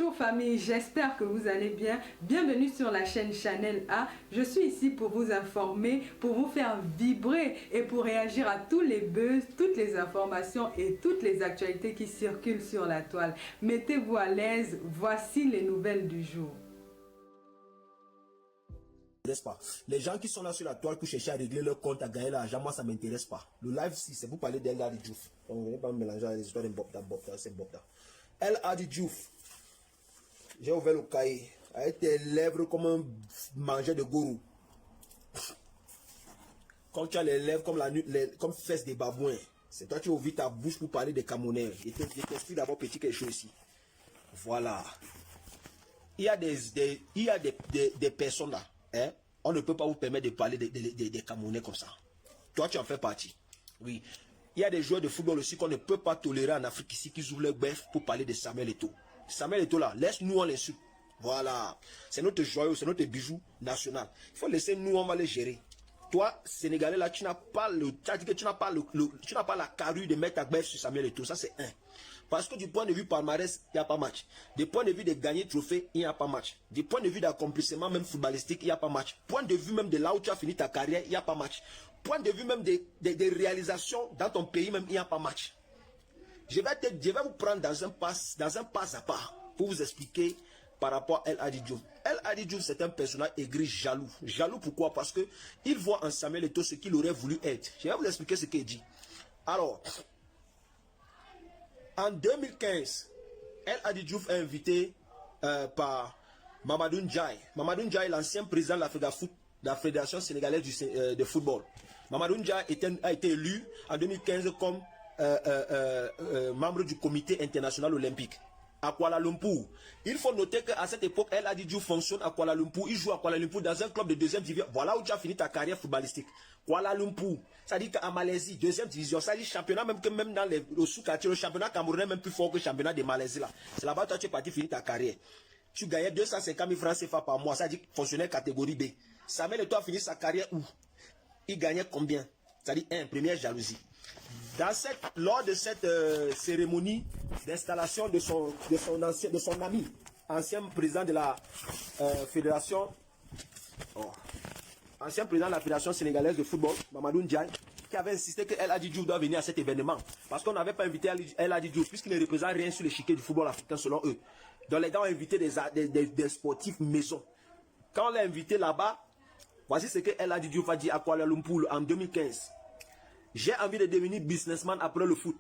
Bonjour famille, j'espère que vous allez bien. Bienvenue sur la chaîne Channel A. Je suis ici pour vous informer, pour vous faire vibrer et pour réagir à tous les buzz, toutes les informations et toutes les actualités qui circulent sur la toile. Mettez-vous à l'aise, voici les nouvelles du jour. Pas. Les gens qui sont là sur la toile pour chercher à régler leur compte, à gagner l'argent, moi ça m'intéresse pas. Le live, si c'est pour parler d'El Hadji Diouf. On ne va pas me mélanger les histoires de Bobda, c'est Bobda. El Hadji Diouf. J'ai ouvert le cahier. Avec tes lèvres comme un manger de gourou. Quand tu as les lèvres comme fesses des babouins, c'est toi qui ouvres ta bouche pour parler des Camerounais. Et t'explique d'abord petit quelque chose ici. Voilà. Il y a des personnes là. Hein? On ne peut pas vous permettre de parler des Camerounais comme ça. Toi, tu en fais partie. Oui. Il y a des joueurs de football aussi qu'on ne peut pas tolérer en Afrique ici qui ouvrent leur bœuf pour parler de Samuel Eto'o. Samuel Eto'o là, laisse-nous on l'insulte. Voilà. C'est notre joyau, c'est notre bijou national. Il faut laisser nous, on va les gérer. Toi, Sénégalais là, tu n'as pas tu n'as pas la carrure de mettre ta bœuf sur Samuel Eto'o. Ça, c'est un. Parce que du point de vue palmarès, il n'y a pas match. Du point de vue de gagner trophée, il n'y a pas match. Du point de vue d'accomplissement même footballistique, il n'y a pas match. Point de vue même de là où tu as fini ta carrière, il n'y a pas match. Point de vue même des réalisations dans ton pays même, il n'y a pas match. Je vais vous prendre dans un pas à pas pour vous expliquer par rapport à El Hadji Diouf. El Hadji Diouf, c'est un personnage aigri, jaloux. Jaloux pourquoi? Parce que il voit en Samuel Eto'o ce qu'il aurait voulu être. Je vais vous expliquer ce qu'il dit. Alors, en 2015, El Hadji Diouf est invité par Mamadou Ndiaye. Mamadou Ndiaye, l'ancien président de la Fédération sénégalaise de football. Mamadou Ndiaye a été élu en 2015 comme membre du comité international olympique à Kuala Lumpur. Il faut noter qu'à cette époque, El Hadji Diouf fonctionne à Kuala Lumpur. Il joue à Kuala Lumpur dans un club de deuxième division. Voilà où tu as fini ta carrière footballistique. Kuala Lumpur. Ça dit qu'en Malaisie, deuxième division. Ça dit championnat, même dans le sous-quartier, le championnat camerounais même plus fort que le championnat de Malaisie là. C'est là-bas que tu es parti finir ta carrière. Tu gagnais 250 000 francs CFA par mois. Ça dit fonctionnaire catégorie B. Samuel Eto'o a fini sa carrière où? Il gagnait combien? Ça dit première jalousie. Lors de cette cérémonie d'installation de son ami, ancien président de la fédération, ancien président de la fédération sénégalaise de football, Mamadou Ndiaye, qui avait insisté que El Hadji Diouf doit venir à cet événement. Parce qu'on n'avait pas invité El Hadji Diouf, puisqu'il ne représente rien sur l'échiquier du football africain selon eux. Donc les gens ont invité des sportifs maison. Quand on l'a invité là-bas, voici ce que El Hadji Diouf a dit à Kuala Lumpur en 2015. J'ai envie de devenir businessman après le foot.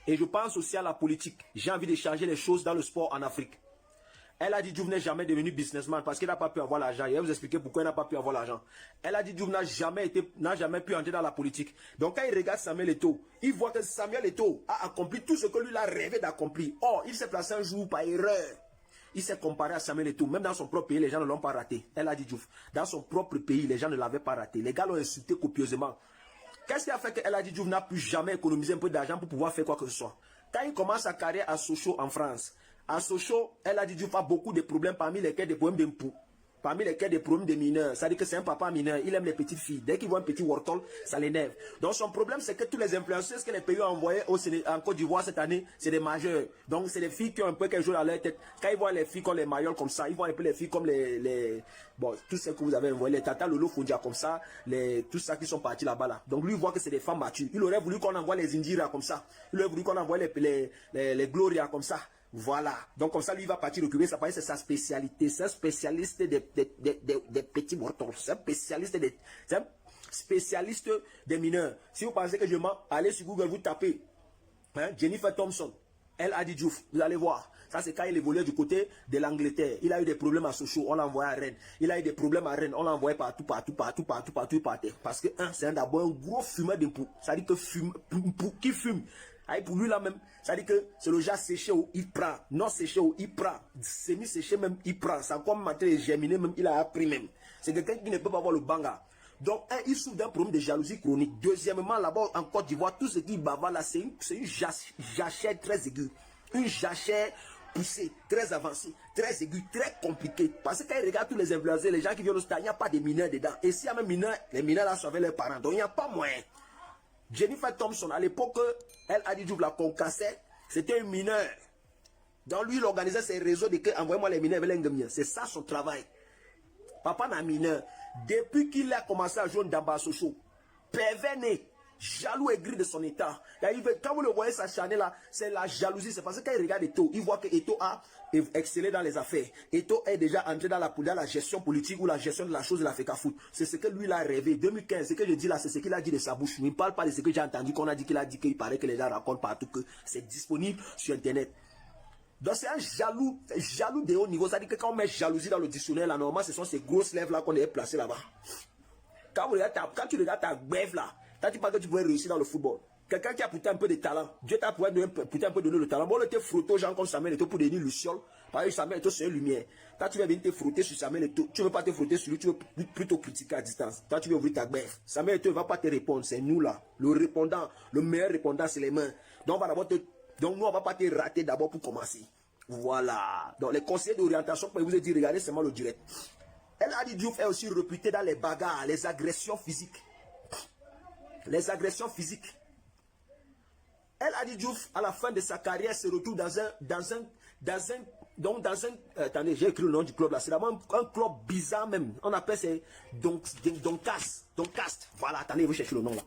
Et je pense aussi à la politique. J'ai envie de changer les choses dans le sport en Afrique. El Hadji Diouf n'est jamais devenu businessman parce qu'il n'a pas pu avoir l'argent. Je vais vous expliquer pourquoi il n'a pas pu avoir l'argent. El Hadji Diouf n'a jamais pu entrer dans la politique. Donc quand il regarde Samuel Eto'o, il voit que Samuel Eto'o a accompli tout ce que lui a rêvé d'accomplir. Or, il s'est placé un jour par erreur. Il s'est comparé à Samuel Eto'o. Même dans son propre pays, les gens ne l'ont pas raté. El Hadji Diouf. Dans son propre pays, les gens ne l'avaient pas raté. Les gars l'ont insulté copieusement. Qu'est-ce qui a fait que El Hadji Diouf n'a plus jamais économisé un peu d'argent pour pouvoir faire quoi que ce soit? Quand il commence sa carrière à Sochaux en France, à Sochaux, El Hadji Diouf a beaucoup de problèmes, parmi lesquels des problèmes d'impôts, parmi lesquels des problèmes de mineurs. Ça veut dire que c'est un papa mineur, il aime les petites filles. Dès qu'il voit un petit wortol, ça l'énerve. Donc son problème, c'est que tous les influenceurs que les pays ont envoyés en Côte d'Ivoire cette année, c'est des majeurs. Donc c'est des filles qui ont un peu quelque chose dans leur tête. Quand ils voient les filles comme les maillots comme ça, ils voient un peu les filles comme bon, tous ceux que vous avez envoyés, les Tata Lolo Fondia comme ça, tous ceux qui sont partis là-bas là. Donc lui, il voit que c'est des femmes matures. Il aurait voulu qu'on envoie les Indira comme ça. Il aurait voulu qu'on envoie les Gloria comme ça. Voilà. Donc comme ça, lui, il va partir occuper ça. C'est sa spécialité. C'est un spécialiste des petits mortels. C'est un spécialiste des mineurs. Si vous pensez que je mens, allez sur Google, vous tapez Jennifer Thompson, El Hadji Diouf. Vous allez voir. Ça, c'est quand il évoluait du côté de l'Angleterre. Il a eu des problèmes à Sochaux. On l'a envoyé à Rennes. Il a eu des problèmes à Rennes. On l'a envoyé partout. Parce que, c'est d'abord un gros fumeur d'impôts. Ça dit que qui fume. Pour lui là même, ça dit que c'est le genre séché où il prend, non séché où il prend, semi-séché même il prend, ça comme matière germinée même il a appris même. C'est quelqu'un qui ne peut pas avoir le banga. Donc il souffre d'un problème de jalousie chronique. Deuxièmement, là-bas en Côte d'Ivoire, tout ce qui bavard là, c'est une jachère très aiguë, une jachère poussée, très avancée, très aiguë, très compliquée. Parce que quand il regarde tous les influenceurs, les gens qui viennent au stade, il n'y a pas de mineurs dedans. Et s'il y a même mineurs, les mineurs là sont avec leurs parents, donc il n'y a pas moyen. Jennifer Thompson, à l'époque, El Hadji Diouf la concassait, c'était un mineur. Donc lui, il organisait ses réseaux de que envoyez-moi les mineurs avec les. C'est ça son travail. Papa n'a mineur. Depuis qu'il a commencé à jouer dans Sochaux, perverné, jaloux aigri de son état. Quand vous le voyez sa Chanel là, c'est la jalousie. C'est parce que quand il regarde Eto'o, il voit que Eto'o a excellé dans les affaires. Eto'o est déjà entré dans la gestion politique ou la gestion de la chose de l'Africa Foot. C'est ce que lui il a rêvé. 2015, ce que je dis là, c'est ce qu'il a dit de sa bouche. Il ne parle pas de ce que j'ai entendu qu'on a dit qu'il paraît que les gens racontent partout que c'est disponible sur Internet. Donc c'est un jaloux de haut niveau. Ça dit que quand on met jalousie dans le dictionnaire, là, normalement, ce sont ces grosses lèvres là qu'on est placées là-bas. Quand tu regardes ta grève là, tu dis pas que tu pourrais réussir dans le football. Quelqu'un qui a pourtant un peu de talent, Dieu t'a pourtant un peu donné le talent. Bon, on te frotter aux gens comme Samuel Eto'o pour devenir Luciole. Par exemple, Samuel Eto'o, c'est une lumière. Quand tu vas venir te frotter sur Samuel Eto'o, tu ne veux pas te frotter sur lui, tu veux plutôt critiquer à distance. Toi, tu veux ouvrir ta grève. Samuel Eto'o ne va pas te répondre, c'est nous là. Le répondant, le meilleur répondant, c'est les mains. Donc, nous, on ne va pas te rater d'abord pour commencer. Voilà. Donc, les conseillers d'orientation, je vous ai dit, regardez seulement le direct. El Hadji Diouf est aussi réputé dans les bagarres, les agressions physiques. Les agressions physiques. El Hadji Diouf, à la fin de sa carrière, se retrouve dans un attendez, j'ai écrit le nom du club là. C'est d'abord un club bizarre même. On appelle ça Doncaster. Voilà, attendez, vous cherchez le nom là.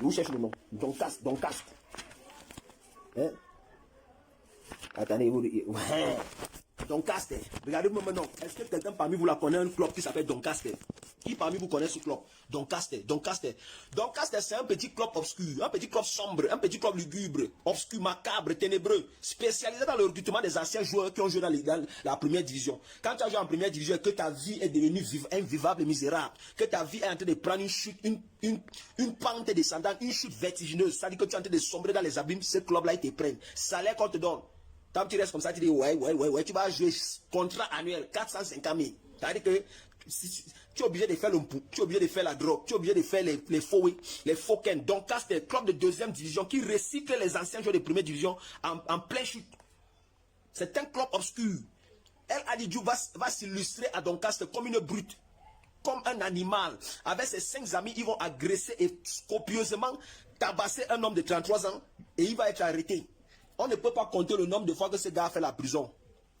Vous cherchez le nom. Doncaster. Hein? Attendez, vous. Doncaster. Regardez-moi maintenant. Est-ce que quelqu'un parmi vous la connaît un club qui s'appelle Doncaster? Qui parmi vous connaît ce club? Doncaster. Doncaster, c'est un petit club obscur, un petit club sombre, un petit club lugubre, obscur, macabre, ténébreux, spécialisé dans le recrutement des anciens joueurs qui ont joué dans la première division. Quand tu as joué en première division et que ta vie est devenue invivable et misérable, que ta vie est en train de prendre une chute, une pente descendante, une chute vertigineuse, ça dit que tu es en train de sombrer dans les abîmes, ce club-là, il te prenne. Salaire qu'on te donne. Quand tu restes comme ça, tu dis ouais, tu vas jouer contrat annuel 450 000. C'est-à-dire que tu es obligé de faire le pou, tu es obligé de faire la drogue, tu es obligé de faire les faux ken. Donc, c'est un club de deuxième division qui recycle les anciens joueurs de première division en plein chute. C'est un club obscur. El Hadji Diouf va s'illustrer à Doncaster comme une brute, comme un animal. Avec ses 5 amis, ils vont agresser et copieusement tabasser un homme de 33 ans et il va être arrêté. On ne peut pas compter le nombre de fois que ce gars a fait la prison,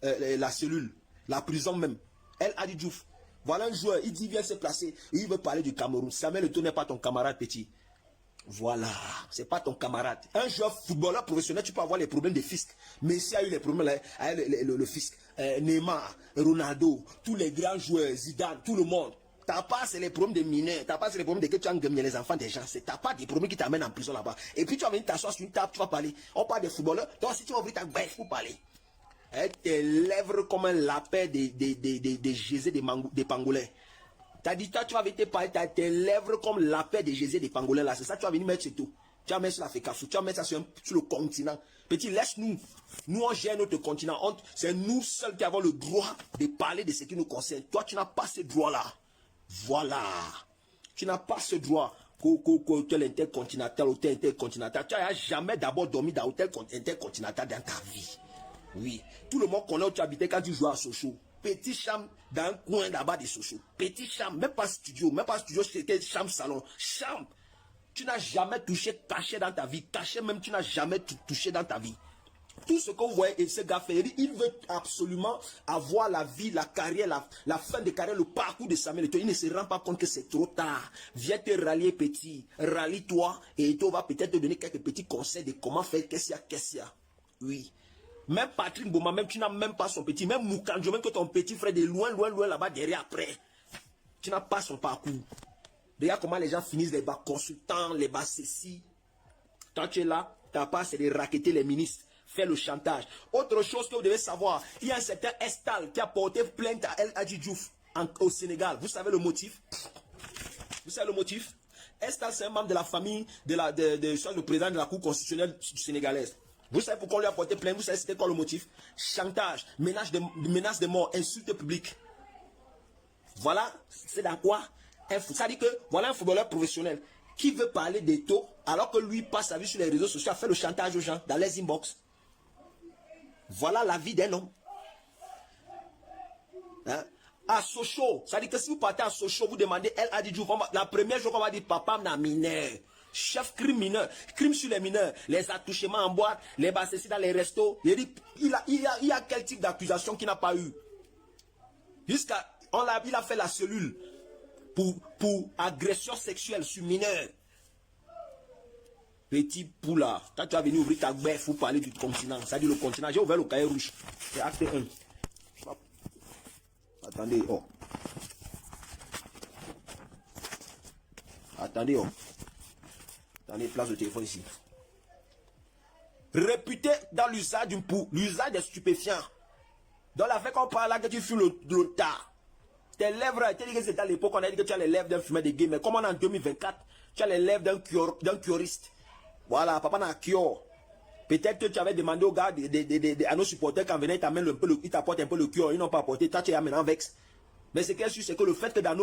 la cellule, la prison même. El Hadji Diouf. Voilà un joueur, il dit il vient se placer, et il veut parler du Cameroun. Samuel Eto'o n'est pas ton camarade petit. Voilà, c'est pas ton camarade. Un joueur footballeur professionnel, tu peux avoir les problèmes de fisc. Messi a eu les problèmes avec le fisc. Neymar, Ronaldo, tous les grands joueurs, Zidane, tout le monde. T'as pas, c'est les problèmes des mineurs. T'as pas, c'est les problèmes de que tu as gagné les enfants des gens. T'as pas des problèmes qui t'amènent en prison là-bas. Et puis tu vas venir t'asseoir sur une table, tu vas parler. On parle des footballeurs. Donc si tu vas ouvrir ta bref pour parler. Tes lèvres comme un lapin des Gésés des Pangolais. T'as dit, toi, tu vas venir te parler, t'as tes lèvres comme lapin des Gésés des Pangolais là. C'est ça, tu vas venir mettre sur tout. Tu vas mettre sur l'Afrique, tu vas mettre ça sur le continent. Petit, laisse-nous. Nous, on gère notre continent. C'est nous seuls qui avons le droit de parler de ce qui nous concerne. Toi, tu n'as pas ce droit-là. Voilà. Tu n'as pas ce droit. Hôtel intercontinental, hôtel intercontinental. Tu n'as jamais d'abord dormi dans hôtel intercontinental dans ta vie. Oui. Tout le monde connaît où tu habitais quand tu jouais à Sochaux. Petit chambre dans un coin là-bas de Sochaux. Petit chambre, même pas studio, c'était chambre salon. Chambre. Tu n'as jamais touché cachet dans ta vie. Cachet même, tu n'as jamais touché dans ta vie. Tout ce que vous voyez, et ce gars fait, il veut absolument avoir la vie, la carrière, la fin de carrière, le parcours de Samuel Eto'o. Il ne se rend pas compte que c'est trop tard. Viens te rallier petit, rallie-toi, et Eto'o va peut-être te donner quelques petits conseils de comment faire, qu'est-ce qu'il y a. Oui. Même Patrick Mboma, même tu n'as même pas son petit, même Moukanjo, même que ton petit frère de loin là-bas derrière après. Tu n'as pas son parcours. Regarde comment les gens finissent les bas consultants, les bas ceci. Quand tu es là, ta part c'est de racketter les ministres. Faire le chantage. Autre chose que vous devez savoir, il y a un certain Estal qui a porté plainte à El Hadji Diouf au Sénégal. Vous savez le motif? Vous savez le motif? Estal, c'est un membre de la famille le président de la Cour constitutionnelle sénégalaise. Vous savez pourquoi on lui a porté plainte? Vous savez c'était quoi le motif? Chantage, menace de mort, insulte publique. Voilà, c'est dans quoi? Ça dit que voilà un footballeur professionnel qui veut parler d'Eto'o alors que lui passe sa vie sur les réseaux sociaux à faire le chantage aux gens dans les inbox. Voilà la vie d'un homme. Hein? À Sochaux, ça dit que si vous partez à Sochaux, vous demandez El Hadji Diouf, la première jour qu'on va dire papa n'a mineur. Chef crime mineur, crime sur les mineurs, les attouchements en boîte, les bassessis dans les restos. Il y a quel type d'accusation qu'il n'a pas eu? Il a fait la cellule pour agression sexuelle sur mineur. Petit poula, quand tu as venu ouvrir ta bête, il faut parler du continent. Ça dit le continent. J'ai ouvert le cahier rouge. C'est acte 1. Attendez, oh. Attendez, oh. Attendez, place de téléphone ici. Réputé dans l'usage l'usage des stupéfiants. Dans l'affaire qu'on parle là, que tu fumes le tas. Tes lèvres, tu as dit que c'était à l'époque, on a dit que tu as les lèvres d'un fumeur de gay, mais comme on est en 2024, tu as les lèvres d'un curiste. Voilà, papa n'a cure. Peut-être que tu avais demandé aux gars, à nos supporters, quand venait, ils t'apportent un peu le cure, ils n'ont pas apporté, toi tu es maintenant vexe. Mais ce qui est sûr, c'est que le fait que dans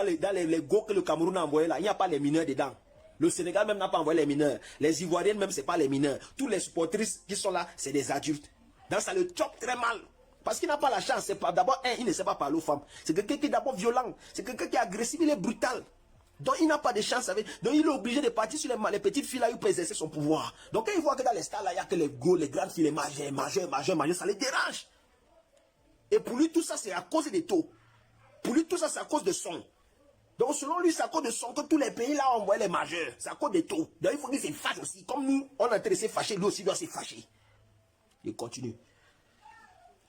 les go que le Cameroun a envoyé là, il n'y a pas les mineurs dedans. Le Sénégal même n'a pas envoyé les mineurs. Les Ivoiriens même, ce n'est pas les mineurs. Tous les supportrices qui sont là, c'est des adultes. Donc ça le choque très mal. Parce qu'il n'a pas la chance. D'abord, il ne sait pas parler aux femmes. C'est quelqu'un qui est d'abord violent. C'est quelqu'un qui est agressif, il est brutal. Donc il n'a pas de chance avec. Donc il est obligé de partir sur les petites filles là où il peut exercer son pouvoir. Donc quand il voit que dans les stars là, il n'y a que les go, les grandes filles, les majeures, ça les dérange. Et pour lui, tout ça, c'est à cause des taux. Pour lui, tout ça, c'est à cause de son. Donc selon lui, c'est à cause de son que tous les pays là ont envoyé les majeurs. C'est à cause des taux. Donc il faut qu'il se fâche aussi. Comme nous, on est en train de se fâcher, lui aussi doit se fâcher. Il continue.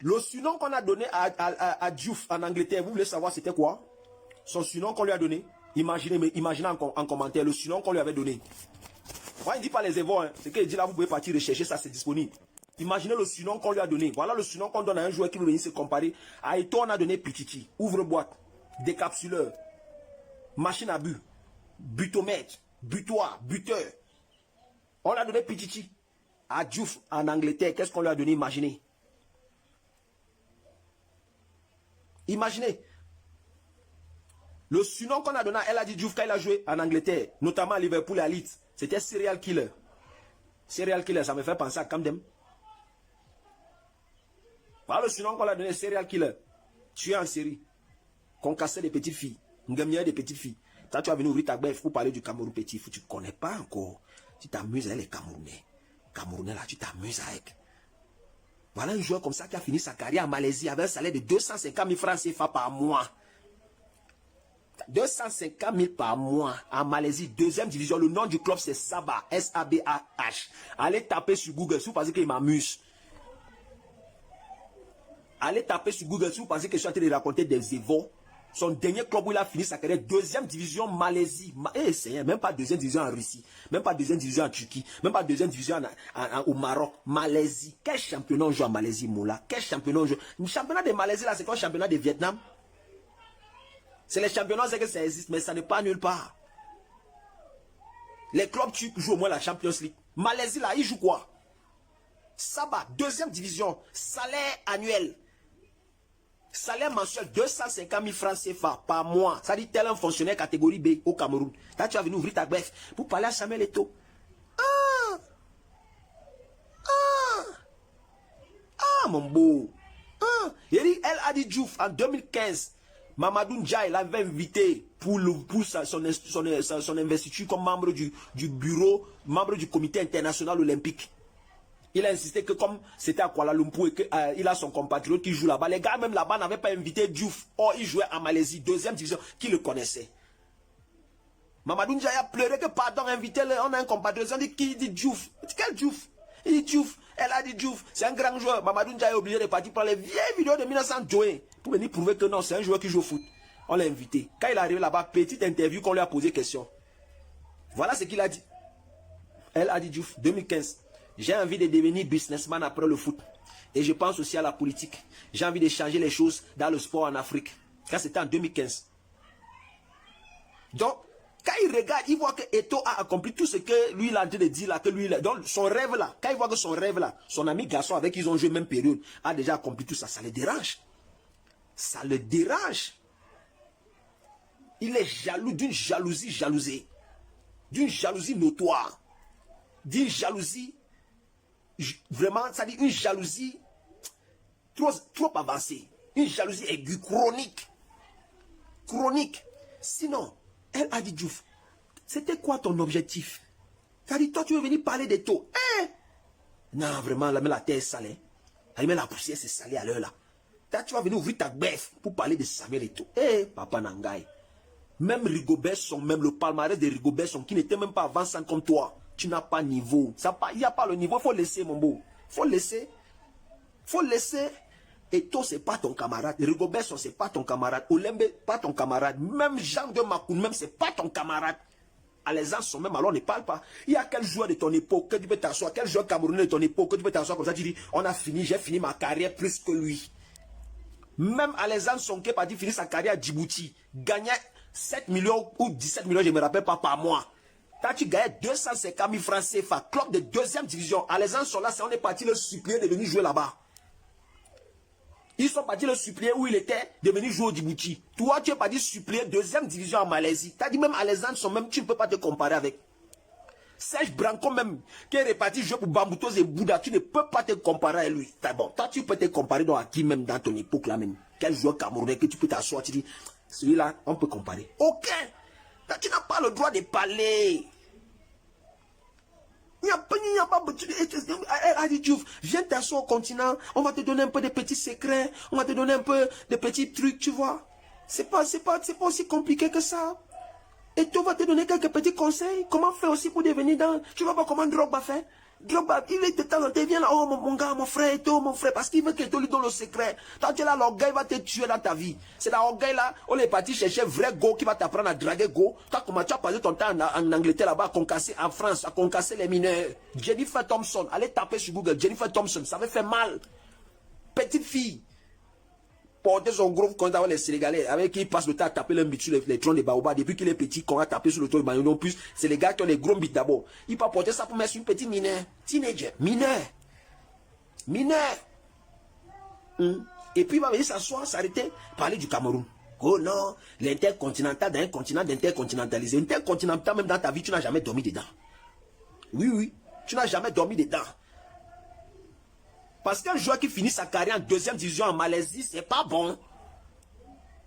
Le surnom qu'on a donné à Diouf en Angleterre, vous voulez savoir c'était quoi? Son surnom qu'on lui a donné. Imaginez en commentaire le surnom qu'on lui avait donné. Moi, il ne dit pas les évents. Hein. C'est qu'il dit là, vous pouvez partir rechercher, ça c'est disponible. Imaginez le surnom qu'on lui a donné. Voilà le surnom qu'on donne à un joueur qui veut venir se comparer. À Eto, on a donné Pichichi, ouvre-boîte, décapsuleur, machine à but, butomètre, butoir, buteur. On a donné Pichichi. À Diouf en Angleterre, qu'est-ce qu'on lui a donné? Imaginez. Imaginez. Le surnom qu'on a donné à El Hadji Diouf quand il a joué en Angleterre, notamment à Liverpool et à Leeds, c'était serial killer. Serial killer, ça me fait penser à Camden. Voilà le surnom qu'on a donné, serial killer. Tueur en série. Concassé des petites filles. Ngamier des petites filles. Quand tu vas venir ouvrir ta bête pour parler du Cameroun petit, tu ne connais pas encore. Tu t'amuses avec les Camerounais. Camerounais là, tu t'amuses avec. Voilà un joueur comme ça qui a fini sa carrière en Malaisie avec un salaire de 250 000 francs CFA par mois. 250 000 par mois en Malaisie, deuxième division. Le nom du club c'est Sabah, S-A-B-A-H. Allez taper sur Google si vous pensez qu'il m'amuse. Allez taper sur Google si vous pensez que je suis en train de raconter des évaux. Son dernier club où il a fini sa carrière, deuxième division Malaisie. Même pas deuxième division en Russie, même pas deuxième division en Turquie, même pas deuxième division au Maroc. Malaisie. Quel championnat on joue en Malaisie, Moula? Quel championnat on joue? Le championnat de Malaisie là, c'est quoi le championnat de Vietnam? C'est les championnats, c'est que ça existe, mais ça n'est pas nulle part. Les clubs turcs jouent au moins la Champions League. Malaisie, là, ils jouent quoi? Sabah, deuxième division, salaire annuel. Salaire mensuel, 250 000 francs CFA par mois. Ça dit tel un fonctionnaire catégorie B au Cameroun. Là, tu vas venir ouvrir ta greffe pour parler à Samuel Eto'o. Mon beau. Il dit, El Hadji Diouf, en 2015, Mamadou Ndiaye l'avait invité pour son investiture comme membre du bureau, membre du comité international olympique. Il a insisté que comme c'était à Kuala Lumpur et qu'il a son compatriote qui joue là-bas, les gars même là-bas n'avaient pas invité Diouf. Or, il jouait en Malaisie, deuxième division, qui le connaissait. Mamadou Ndiaye a pleuré que pardon, invité-le, on a un compatriote, on dit qui dit Diouf? Quel Diouf? Il dit Diouf, elle a dit Diouf, c'est un grand joueur. Mamadou Ndiaye est obligé de partir prendre les vieilles vidéos de 1920 pour venir prouver que non, c'est un joueur qui joue au foot. On l'a invité. Quand il est arrivé là-bas, petite interview qu'on lui a posé question. Voilà ce qu'il a dit. Elle a dit Diouf, 2015. J'ai envie de devenir businessman après le foot. Et je pense aussi à la politique. J'ai envie de changer les choses dans le sport en Afrique. Ça, c'était en 2015. Donc, quand il regarde, il voit que Eto'o a accompli tout ce que lui il a en train de dire là, que lui, donc son rêve là, quand il voit que son rêve là, son ami garçon avec qui ils ont joué même période, a déjà accompli tout ça, ça le dérange. Ça le dérange. Il est jaloux d'une jalousie jalousée. D'une jalousie notoire. D'une jalousie, vraiment, ça dit une jalousie trop avancée. Une jalousie aiguë, chronique. Chronique. Sinon, El Hadji Diouf, c'était quoi ton objectif Ça dit, toi, tu veux venir parler des taux. Hein? Non, vraiment, là, mais la terre est salée. Même la poussière s'est salée à l'heure là. Toi, tu vas venir ouvrir ta bête pour parler de Samuel Eto'o. Eh, Papa Nangaï. Même Rigobert Song, même le palmarès de Rigobert Song, qui n'était même pas avançant comme toi. Tu n'as pas niveau. Il n'y a pas le niveau. Il faut laisser, mon beau. Il faut laisser. Il faut laisser. Eto'o, ce n'est pas ton camarade. Rigobert Song, ce n'est pas ton camarade. Olembe, pas ton camarade. Même Jean de Makoun, même, ce n'est pas ton camarade. À les gens sont même, alors on ne parle pas. Il y a quel joueur de ton époque que tu peux t'asseoir, quel joueur camerounais de ton époque que tu peux t'asseoir comme ça, tu dis, on a fini, j'ai fini ma carrière plus que lui. Même Alexandre Sonké parti finir sa carrière à Djibouti, gagnait 7 millions ou 17 millions, je ne me rappelle pas, par mois. Quand tu gagnais 250 000 francs CFA, club de deuxième division, Alexandre Sonké, on est parti le supplier de venir jouer là-bas. Ils sont partis le supplier où il était de venir jouer au Djibouti. Toi, tu es parti supplier deuxième division en Malaisie. Tu as dit même Alexandre Sonké, même tu ne peux pas te comparer avec. Serge Branco même, qui est reparti jouer pour Bamboutos et Bouddha, tu ne peux pas te comparer à lui. Bon, toi tu peux te comparer à qui même dans ton époque là même. Quel joueur camerounais que tu peux t'asseoir, tu dis, celui-là, on peut comparer. Aucun. Toi, tu n'as pas le droit de parler. Il n'y a pas de Diouf, viens t'asseoir au continent, on va te donner un peu de petits secrets, on va te donner un peu de petits trucs, tu vois. C'est pas aussi compliqué que ça. Et tu vas te donner quelques petits conseils. Comment faire aussi pour devenir dans... Tu vas voir comment Drogba fait. Drogba, il est de temps en temps, il vient là, oh mon gars, mon frère, Eto'o, mon frère, parce qu'il veut que Eto'o lui donne le secret. Quand tu es là, l'orgueil va te tuer dans ta vie. C'est dans l'orgueil là, on est parti chercher vrai go qui va t'apprendre à draguer go. Toi, comment tu as passé ton temps en Angleterre là-bas, à concasser en France, à concasser les mineurs. Jennifer Thompson, allez taper sur Google, Jennifer Thompson, ça me fait mal. Petite fille. Porter son gros compte avec les Sénégalais, avec qui il passe le temps à taper le bit sur les troncs de baobab. Depuis qu'il est petit, qu'on a tapé sur le tronc de baobab, non plus, c'est les gars qui ont les gros bits d'abord. Il peut porter ça pour mettre sur une petite mineure. Teenager, mineur. Et puis il va venir s'asseoir, s'arrêter, parler du Cameroun. Oh non, l'intercontinental dans un continent d'intercontinentalisé. Intercontinental, même dans ta vie, tu n'as jamais dormi dedans. Oui, tu n'as jamais dormi dedans. Parce qu'un joueur qui finit sa carrière en deuxième division en Malaisie, c'est pas bon.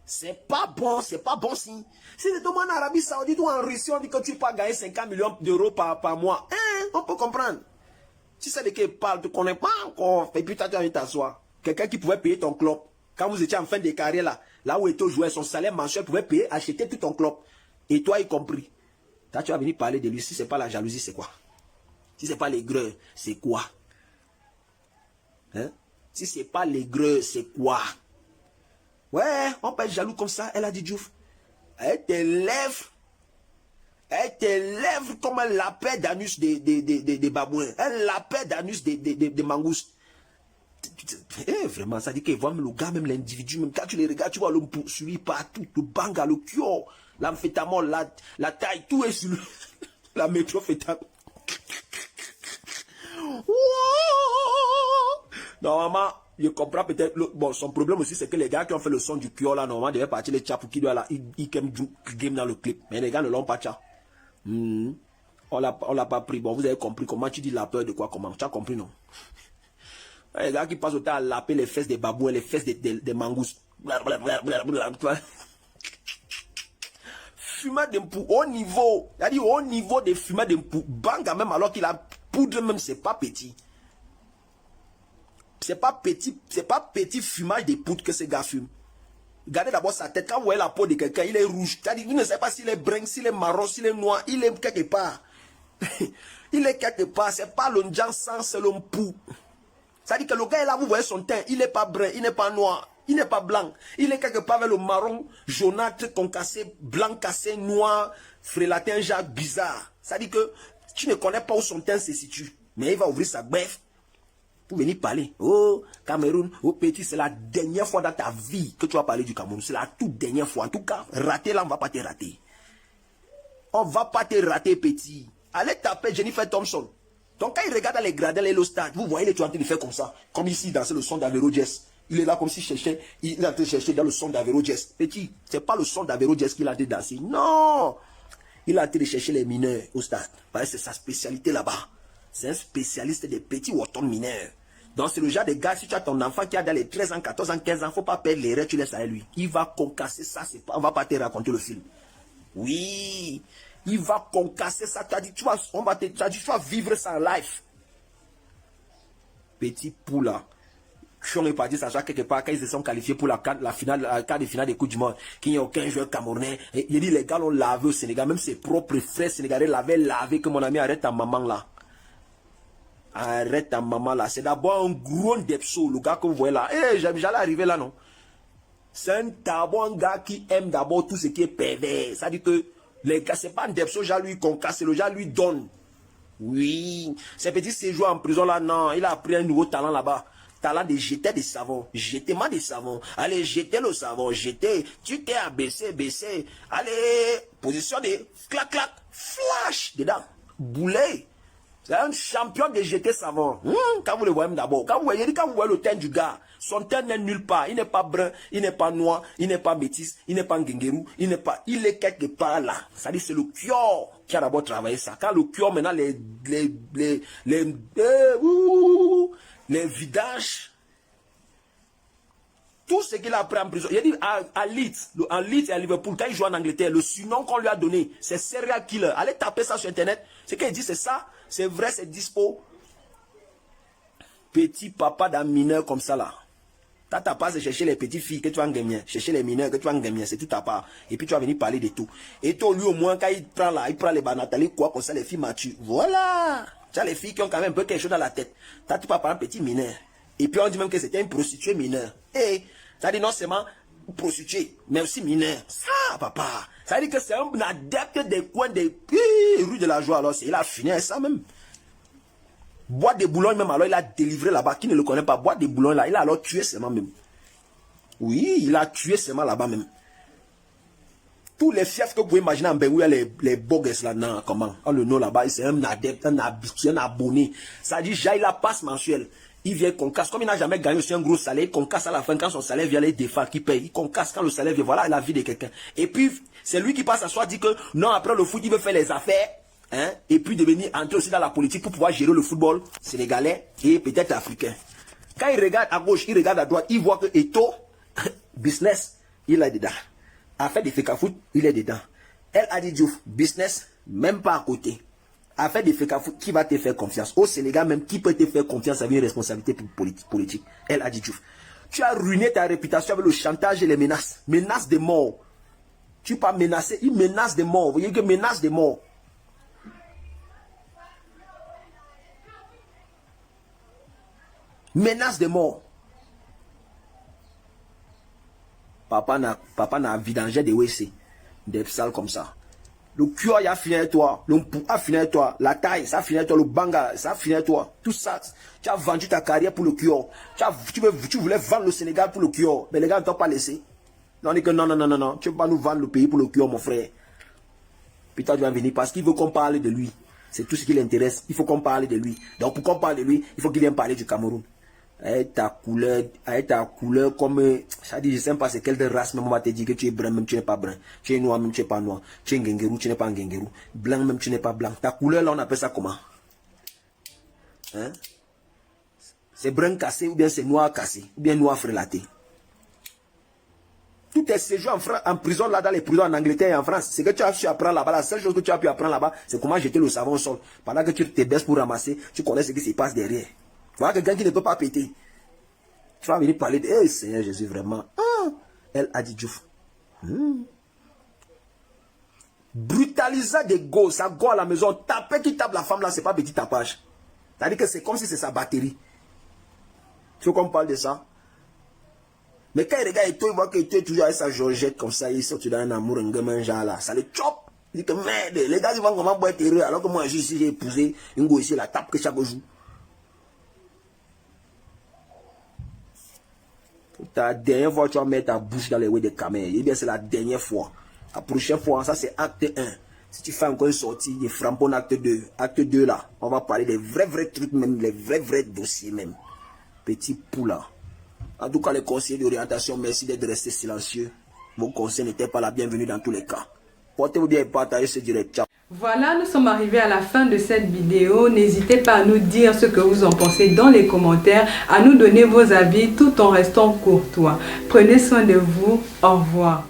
C'est pas bon signe. Si tu demandes en Arabie Saoudite ou en Russie, on dit que tu peux gagner 50 millions d'euros par mois. On peut comprendre. Si c'est de qui parle, tu ne connais pas encore. Et puis tu as envie de t'asseoir. Quelqu'un qui pouvait payer ton club. Quand vous étiez en fin de carrière là où Eto'o jouait, son salaire mensuel pouvait payer, acheter tout ton club. Et toi y compris. Quand tu vas venir parler de lui, si ce n'est pas la jalousie, c'est quoi? Si ce n'est pas l'aigreur, c'est quoi? Hein? Si c'est pas l'aigreur, c'est quoi? Ouais, on peut être jaloux comme ça, elle a dit Diouf. Elle te lève comme un lapin d'anus des babouins. Un lapin d'anus des mangoustes. Vraiment, ça dit qu'il voit même le gars, même l'individu, même quand tu les regardes, tu vois l'homme poursuivi partout, le banga, le kyo, l'amphétamol, la taille, tout est sur la métrophétamine. Normalement, je comprends peut-être. Bon, son problème aussi, c'est que les gars qui ont fait le son du Kyo là, normalement, devaient partir les tchapou qui doivent là, ils game dans le clip. Mais les gars ne l'ont pas tcha. On l'a pas pris. Bon, vous avez compris comment tu dis la peur de quoi, comment. Tu as compris, non? Les gars qui passent au temps à laper les fesses des babouins, les fesses des mangoustes. Fumeur d'impôt, au niveau. C'est-à-dire au niveau des fumeurs d'impôt. Banga même alors qu'il a poudre même, c'est pas petit. C'est pas petit fumage de poudre que ces gars fument. Regardez d'abord sa tête. Quand vous voyez la peau de quelqu'un, il est rouge. C'est-à-dire, vous ne savez pas s'il est brun, s'il est marron, s'il est noir. Il est quelque part. Il est quelque part. C'est pas le ndjan sans, c'est le mpou. C'est-à-dire que le gars est là, vous voyez son teint. Il n'est pas brun, il n'est pas noir, il n'est pas blanc. Il est quelque part vers le marron, jaunâtre, concassé, blanc cassé, noir, frélaté, un genre bizarre. C'est-à-dire que tu ne connais pas où son teint se situe. Mais il va ouvrir sa bête pour venir parler. Oh, Cameroun, oh petit, c'est la dernière fois dans ta vie que tu vas parler du Cameroun. C'est la toute dernière fois. En tout cas, rater là, on ne va pas te rater. On ne va pas te rater, petit. Allez taper Jennifer Thompson. Donc quand il regarde dans les gradins, les stade, vous voyez les tu en train de faire comme ça. Comme ici, danser le son d'Avero Jazz. Il est là comme s'il cherchait, il est en train de chercher dans le son d'Avero Jazz. Petit, c'est pas le son d'Avero Jazz qu'il a en train de danser. Non! Il a en train de chercher les mineurs au stade. Parce que c'est sa spécialité là-bas. C'est un spécialiste des petits Wharton mineurs. Donc c'est le genre de gars, si tu as ton enfant qui a dans les 13 ans, 14 ans, 15 ans, il ne faut pas perdre l'erreur, tu laisses à lui. Il va concasser ça, on ne va pas te raconter le film. Oui, Il va concasser ça. Tu as dit, tu vas vivre sans life. Petit poula. Chion est parti s'asseoir quelque part quand ils se sont qualifiés pour la quart de finale des Coupe du Monde. Qu'il n'y a aucun joueur camerounais. Il dit, les gars l'ont lavé au Sénégal. Même ses propres frères sénégalais l'avaient lavé. Que mon ami, arrête ta maman là. Arrête ta maman là. C'est d'abord un gros depso, le gars que vous voyez là. J'allais arriver là, non? C'est un gars qui aime d'abord tout ce qui est pervers. Ça dit que les gars, c'est pas un depso, déjà lui concasse, le gars lui donne. Oui. Ces petits séjours en prison là, non. Il a appris un nouveau talent là-bas. Talent de jeter des savons. Jetez-moi des savons. Allez, jetez le savon. Jetez. Tu t'es abaissé, baissé. Allez, position de clac, clac, flash dedans. Boulet. C'est un champion de jeter savon. Quand vous le voyez d'abord, quand vous voyez le teint du gars, son teint n'est nulle part. Il n'est pas brun, il n'est pas noir, il n'est pas métis, il n'est pas ngengerou, il est quelque part là. Ça dit c'est le cure qui a d'abord travaillé ça. Quand le cure maintenant les vidages, tout ce qu'il a appris en prison. Il a dit à Leeds et à Liverpool, quand il joue en Angleterre, le surnom qu'on lui a donné, c'est serial killer. Allez taper ça sur internet. Ce qu'il dit, c'est ça. C'est vrai, c'est dispo. Petit papa d'un mineur comme ça là. T'as pas c'est chercher les petites filles que tu vas en gagner, chercher les mineurs que tu vas en gagner, c'est tout à part. Et puis tu vas venir parler de tout. Et toi, lui au moins, quand il prend les banatales, quoi, comme ça, les filles matures. Voilà. Tu as les filles qui ont quand même un peu quelque chose dans la tête. Tu pas par un petit mineur. Et puis on dit même que c'était une prostituée mineure. Et ça dit non seulement prostituée, mais aussi mineure. Ça, papa. Ça dit que c'est un adepte des coins des rues de la joie. Alors, il a fini avec ça même. Bois de Boulogne même, alors il a délivré là-bas. Qui ne le connaît pas, Bois de Boulogne là, il a alors tué seulement même. Oui, il a tué seulement là-bas même. Tous les fiefs que vous pouvez imaginer en Bengue, les bogues là, non, comment? On le nom là-bas, c'est un adepte, un habitué, un abonné. Ça dit, j'ai la passe mensuelle. Il vient concasse. Comme il n'a jamais gagné aussi un gros salaire, il concasse à la fin quand son salaire vient les défendre, qui paye. Il concasse quand le salaire vient. Voilà la vie de quelqu'un. Et puis, c'est lui qui passe à soi, dit que non, après le foot, il veut faire les affaires. Hein, et puis devenir entrer aussi dans la politique pour pouvoir gérer le football sénégalais et peut-être africain. Quand il regarde à gauche, il regarde à droite, il voit que Eto, business, il est dedans. Affaire de Fekafoot, il est dedans. El Hadji Diouf, business, même pas à côté. Affaire de Fekafoot, qui va te faire confiance? Au Sénégal même, qui peut te faire confiance avec une responsabilité politique? El Hadji Diouf. Tu as ruiné ta réputation avec le chantage et les menaces. Menaces de mort. Tu pas menacé, il menace de mort. Vous voyez que menace de mort. Menace de mort. Papa n'a vidangé des WC. Des salles comme ça. Le cure a fini avec toi. Le pou a fini avec toi. La taille, ça a fini avec toi. Le banga, ça a fini avec toi. Tout ça, tu as vendu ta carrière pour le cure. Tu voulais vendre le Sénégal pour le cure. Mais les gars ne t'ont pas laissé. On dit que non. Tu ne peux pas nous vendre le pays pour le cure, mon frère. Putain, tu vas venir parce qu'il veut qu'on parle de lui. C'est tout ce qui l'intéresse. Il faut qu'on parle de lui. Donc pour qu'on parle de lui, il faut qu'il vienne parler du Cameroun. Avec ta couleur comme, ça dit, je sais pas c'est quelle race, même on va te dire que tu es brun, même tu n'es pas brun. Tu es noir, même tu n'es pas noir. Tu es ngengerou, tu n'es pas ngengerou. Blanc, même tu n'es pas blanc. Ta couleur là, on appelle ça comment? Hein? C'est brun cassé, ou bien c'est noir cassé, ou bien noir frélaté. Tout tes séjours en prison là, dans les prisons en Angleterre et en France, c'est que tu as pu apprendre là-bas. La seule chose que tu as pu apprendre là-bas, c'est comment jeter le savon au sol. Pendant que tu te baisses pour ramasser, tu connais ce qui se passe derrière. Voilà quelqu'un qui ne peut pas péter. Tu vas venir parler de Seigneur Jésus vraiment. El Hadji Diouf. Brutaliser des gosses, ça go à la maison. Taper qui tape la femme là, c'est pas petit tapage. C'est-à-dire que c'est comme si c'est sa batterie. Tu veux qu'on parle de ça? Mais quand il regarde et toi, il voit que tu es toujours avec sa Georgette comme ça, il sort dans un amour, un gamin genre là, ça le chope. Il dit que merde, les gars ils vont comment boire être heureux alors que moi ici j'ai épousé une go ici, la tape que chaque jour. Ta dernière fois, tu vas mettre ta bouche dans les ouïes des caméras. Eh bien, c'est la dernière fois. La prochaine fois, ça c'est acte 1. Si tu fais encore une sortie, il frappe en acte 2. Acte 2 là, on va parler des vrais trucs même, les vrais dossiers même. Petit poula. En tout cas, les conseillers d'orientation, merci d'être restés silencieux. Vos conseils n'étaient pas la bienvenue dans tous les cas. Portez-vous bien et partagez ce direct. Ciao. Voilà, nous sommes arrivés à la fin de cette vidéo. N'hésitez pas à nous dire ce que vous en pensez dans les commentaires, à nous donner vos avis tout en restant courtois. Prenez soin de vous. Au revoir.